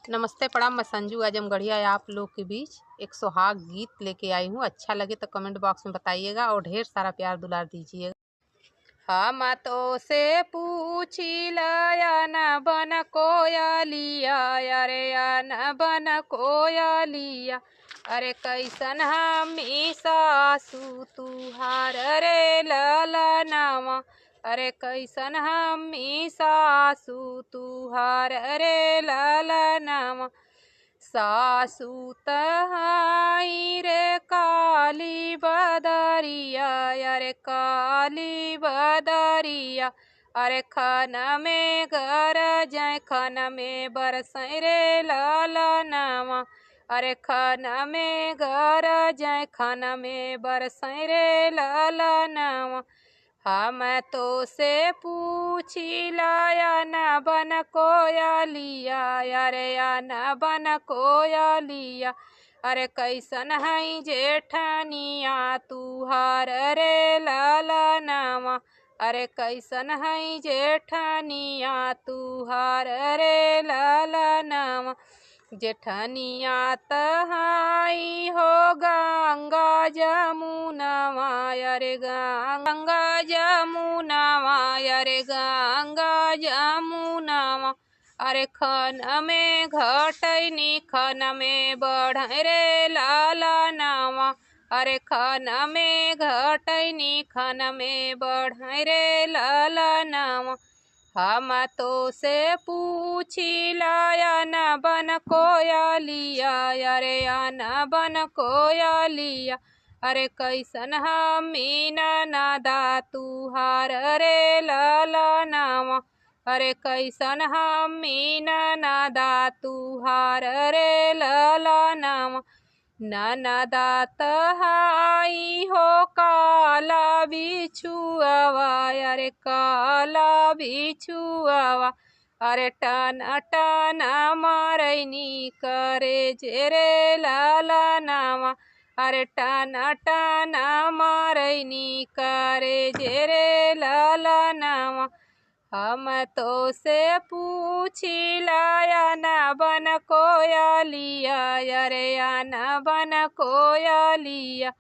नमस्ते प्रणाम, मैं संजू आजमगढ़िया आप लोग के बीच एक सुहाग गीत लेके आई हूँ। अच्छा लगे तो कमेंट बॉक्स में बताइएगा और ढेर सारा प्यार दुलार दीजिएगा। हम तो से पूछी लया न बन कोयलिया, अरे या न बन कोयलिया, अरे कैसन हमी सासू तुहार रे ललनावा, अरे कैसन हमी सासू तुहार रे ललनावा। सासू तहाई रे काली बदरिया, अरे काली बदरिया, अरे खन में घर जाए खन में बरसै रे ललनावा, अरे खन में घर जाए खन में बरसै रे ललनावा। हम तो से पूछी लाया न बन कोयलिया, अरे या न बन कोयलिया, अरे कैसन है जेठनिया तुहार रे ललनावा, अरे कैसन है जेठनिया तुहार रे ललनावा। जेठनिया तहाई हो गंगा जमुनावा, अरे गंगा जमुनावा, अरे गंगा जमुनावा, अरे खन में घटैनी खन में बढ़ै रे ललनावा, अरे खन में घटैनी खन में बढ़ै रे ललनावा। हम तो से पूछी लाया न बन कोयलिया, अरे या न बन कोयलिया, अरे कैसन हमी ननदा तुहार रे ललनावा, अरे कैसन हमी ननदा तुहार रे ललनावा। ननदा तहाई हो काला बिछुआवा, अरे काला बिछुआवा, अरे टन टन मारैनी करे जे रे ललनावा, अरे टन टन मारैनी करे जे रे ललनावा। हम तो से पूछी लाया न बन कोयलिया, अरे या न बन कोयलिया,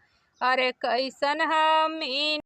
अरे कैसन हमी